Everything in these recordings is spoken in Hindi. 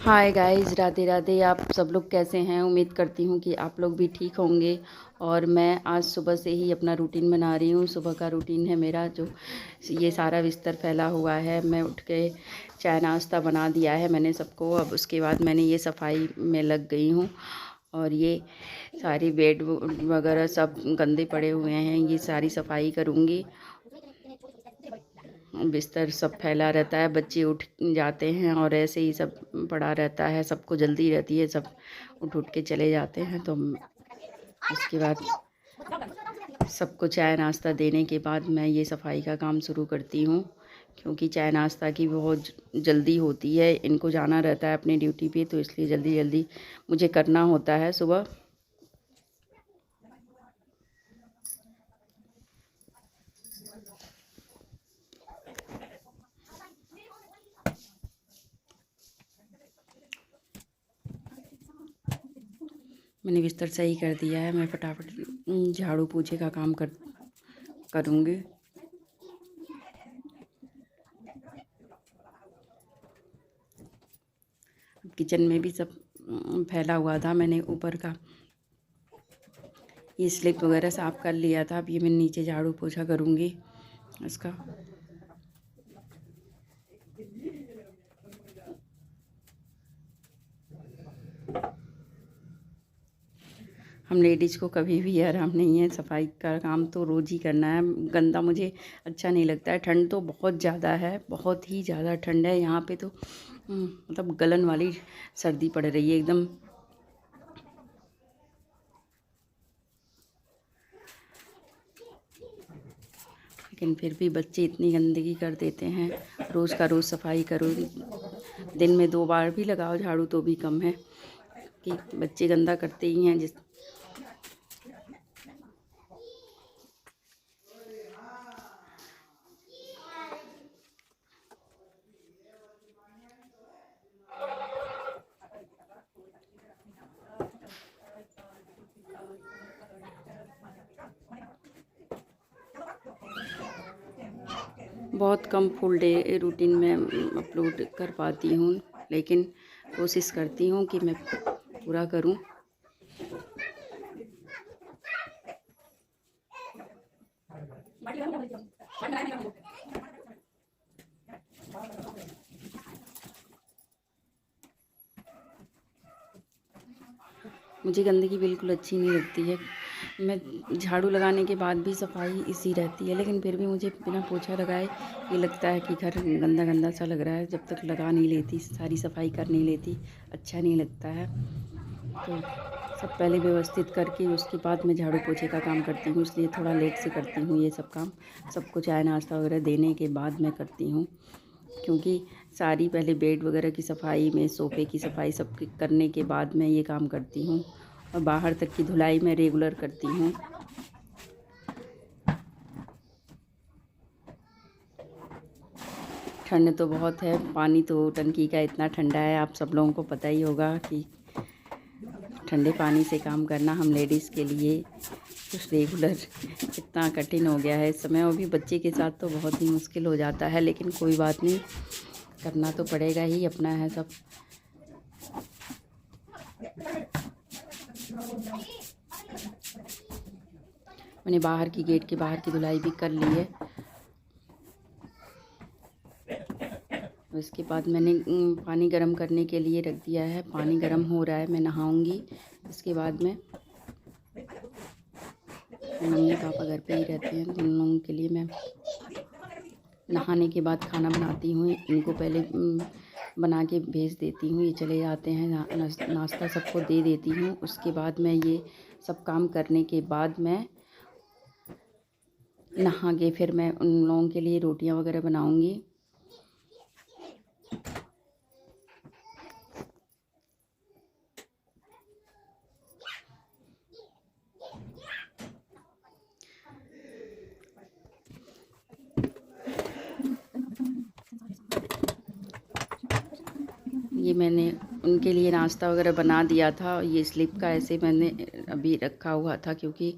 Hi guys, Radhe Radhe. आप सब लोग कैसे हैं? उम्मीद करती हूँ कि आप लोग भी ठीक होंगे। और मैं आज सुबह से ही अपना रूटीन बना रही हूँ। सुबह का रूटीन है मेरा, जो ये सारा बिस्तर फैला हुआ है। मैं उठ के चाय नाश्ता बना दिया है मैंने सबको। अब उसके बाद मैंने ये सफाई में लग गई हूँ। और ये सारी बेड वगैरह सब गंदे पड़े हुए हैं, ये सारी सफाई करूँगी। बिस्तर सब फैला रहता है, बच्चे उठ जाते हैं और ऐसे ही सब पड़ा रहता है। सबको जल्दी रहती है, सब उठ उठ के चले जाते हैं। तो उसके बाद सबको चाय नाश्ता देने के बाद मैं ये सफाई का काम शुरू करती हूँ, क्योंकि चाय नाश्ता की बहुत जल्दी होती है। इनको जाना रहता है अपनी ड्यूटी पे, तो इसलिए जल्दी जल्दी मुझे करना होता है सुबह। मैंने बिस्तर सही कर दिया है। मैं फटाफट झाड़ू पोछे का काम करूँगी। किचन में भी सब फैला हुआ था। मैंने ऊपर का ये स्लिप वगैरह साफ़ कर लिया था। अब ये मैं नीचे झाड़ू पोछा करूँगी इसका। हम लेडीज़ को कभी भी आराम नहीं है। सफाई का काम तो रोज़ ही करना है। गंदा मुझे अच्छा नहीं लगता है। ठंड तो बहुत ज़्यादा है, बहुत ही ज़्यादा ठंड है यहाँ पे। तो मतलब गलन वाली सर्दी पड़ रही है एकदम। लेकिन फिर भी बच्चे इतनी गंदगी कर देते हैं। रोज़ का रोज़ सफाई करो, दिन में 2 बार भी लगाओ झाड़ू तो भी कम है, कि बच्चे गंदा करते ही हैं। बहुत कम फुल डे रूटीन में अपलोड कर पाती हूँ, लेकिन कोशिश करती हूँ कि मैं पूरा करूँ। मुझे गंदगी बिल्कुल अच्छी नहीं लगती है। मैं झाड़ू लगाने के बाद भी सफाई इसी रहती है, लेकिन फिर भी मुझे बिना पोछा लगाए ये लगता है कि घर गंदा गंदा सा लग रहा है। जब तक लगा नहीं लेती, सारी सफाई कर नहीं लेती, अच्छा नहीं लगता है। तो सब पहले व्यवस्थित करके उसके बाद मैं झाड़ू पोछे का काम करती हूँ, इसलिए थोड़ा लेट से करती हूँ ये सब काम। सबको चाय नाश्ता वगैरह देने के बाद मैं करती हूँ, क्योंकि सारी पहले बेड वगैरह की सफाई में, सोफ़े की सफाई सब करने के बाद मैं ये काम करती हूँ। और बाहर तक की धुलाई मैं रेगुलर करती हूँ। ठंड तो बहुत है, पानी तो टंकी का इतना ठंडा है, आप सब लोगों को पता ही होगा कि ठंडे पानी से काम करना हम लेडीज़ के लिए कुछ रेगुलर कितना कठिन हो गया है इस समय। और भी बच्चे के साथ तो बहुत ही मुश्किल हो जाता है, लेकिन कोई बात नहीं, करना तो पड़ेगा ही, अपना है सब। मैंने बाहर की गेट के बाहर की धुलाई भी कर ली है। उसके बाद मैंने पानी गर्म करने के लिए रख दिया है। पानी गर्म हो रहा है, मैं नहाऊंगी। इसके बाद में मम्मी पापा घर पे ही रहते हैं, तो उन लोगों के लिए मैं नहाने के बाद खाना बनाती हूँ। इनको पहले बना के भेज देती हूँ, ये चले जाते हैं। नाश्ता सबको दे देती हूँ। उसके बाद मैं ये सब काम करने के बाद मैं नहा के फिर मैं उन लोगों के लिए रोटियां वगैरह बनाऊंगी। ये मैंने उनके लिए नाश्ता वगैरह बना दिया था। ये स्लिप का ऐसे मैंने अभी रखा हुआ था, क्योंकि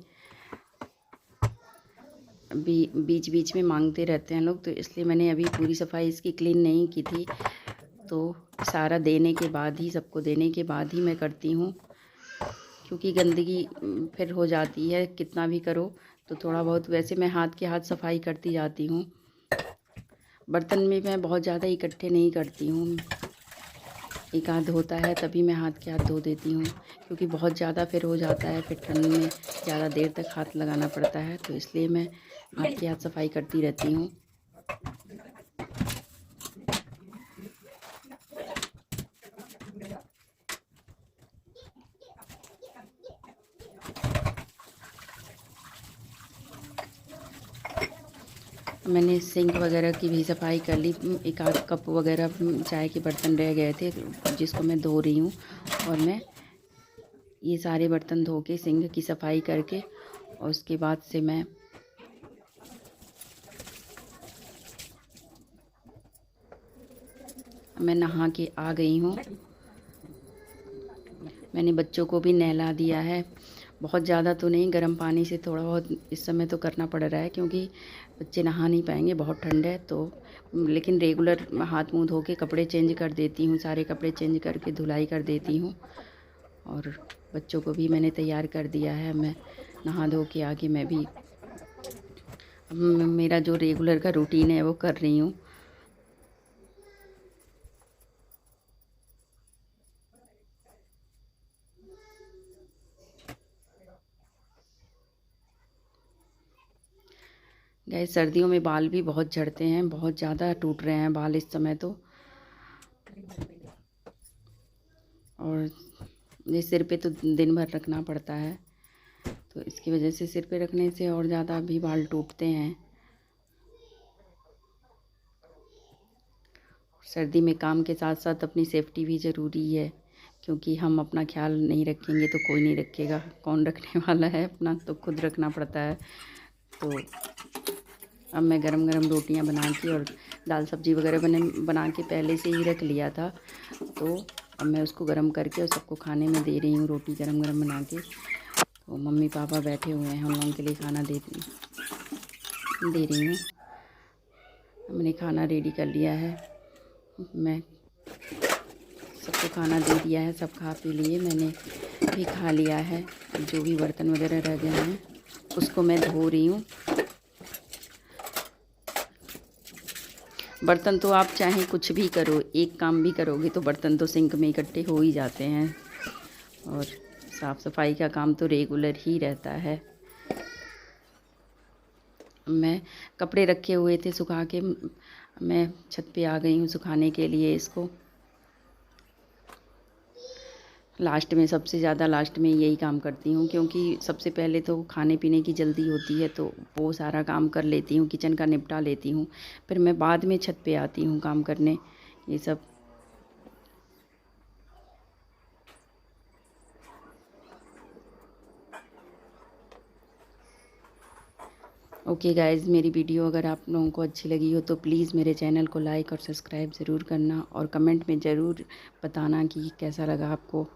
अभी बीच बीच में मांगते रहते हैं लोग, तो इसलिए मैंने अभी पूरी सफाई इसकी क्लीन नहीं की थी। तो सारा देने के बाद ही, सबको देने के बाद ही मैं करती हूँ, क्योंकि गंदगी फिर हो जाती है कितना भी करो तो थोड़ा बहुत। वैसे मैं हाथ के हाथ सफाई करती जाती हूँ। बर्तन में मैं बहुत ज़्यादा इकट्ठे नहीं करती हूँ, एक आध होता है तभी मैं हाथ के हाथ धो देती हूँ, क्योंकि बहुत ज़्यादा फिर हो जाता है, फिर ठंड में ज़्यादा देर तक हाथ लगाना पड़ता है, तो इसलिए मैं हाथ के हाथ सफाई करती रहती हूँ। मैंने सिंक वगैरह की भी सफाई कर ली। एक आध कप वगैरह चाय के बर्तन रह गए थे जिसको मैं धो रही हूँ, और मैं ये सारे बर्तन धो के सिंक की सफाई करके और उसके बाद से मैं नहा के आ गई हूँ। मैंने बच्चों को भी नहला दिया है, बहुत ज़्यादा तो नहीं, गर्म पानी से थोड़ा बहुत इस समय तो करना पड़ रहा है, क्योंकि बच्चे नहा नहीं पाएंगे, बहुत ठंड है तो। लेकिन रेगुलर हाथ मुंह धो के कपड़े चेंज कर देती हूँ, सारे कपड़े चेंज करके धुलाई कर देती हूँ। और बच्चों को भी मैंने तैयार कर दिया है। मैं नहा धो के आके मैं भी मेरा जो रेगुलर का रूटीन है वो कर रही हूँ। गैस सर्दियों में बाल भी बहुत झड़ते हैं, बहुत ज़्यादा टूट रहे हैं बाल इस समय तो। और ये सिर पे तो दिन भर रखना पड़ता है, तो इसकी वजह से सिर पे रखने से और ज़्यादा भी बाल टूटते हैं। सर्दी में काम के साथ साथ अपनी सेफ्टी भी ज़रूरी है, क्योंकि हम अपना ख्याल नहीं रखेंगे तो कोई नहीं रखेगा, कौन रखने वाला है, अपना तो खुद रखना पड़ता है। तो अब मैं गरम गरम रोटियां बना के और दाल सब्ज़ी वगैरह बना के पहले से ही रख लिया था, तो अब मैं उसको गरम करके और सबको खाने में दे रही हूँ, रोटी गरम गरम बना के। तो मम्मी पापा बैठे हुए हैं, हम लोगों के लिए खाना दे रही हूँ। मैंने खाना रेडी कर लिया है, मैं सबको खाना दे दिया है, सब खा पी लिए, मैंने भी खा लिया है। जो भी बर्तन वगैरह रह गए हैं उसको मैं धो रही हूँ। बर्तन तो आप चाहे कुछ भी करो, एक काम भी करोगे तो बर्तन तो सिंक में इकट्ठे हो ही जाते हैं, और साफ़ सफाई का काम तो रेगुलर ही रहता है। मैं कपड़े रखे हुए थे सुखा के, मैं छत पे आ गई हूँ सुखाने के लिए इसको। लास्ट में, सबसे ज़्यादा लास्ट में यही काम करती हूँ, क्योंकि सबसे पहले तो खाने पीने की जल्दी होती है, तो वो सारा काम कर लेती हूँ, किचन का निपटा लेती हूँ, फिर मैं बाद में छत पे आती हूँ काम करने ये सब। ओके गाइज़, मेरी वीडियो अगर आप लोगों को अच्छी लगी हो तो प्लीज़ मेरे चैनल को लाइक और सब्सक्राइब ज़रूर करना, और कमेंट में ज़रूर बताना कि कैसा लगा आपको।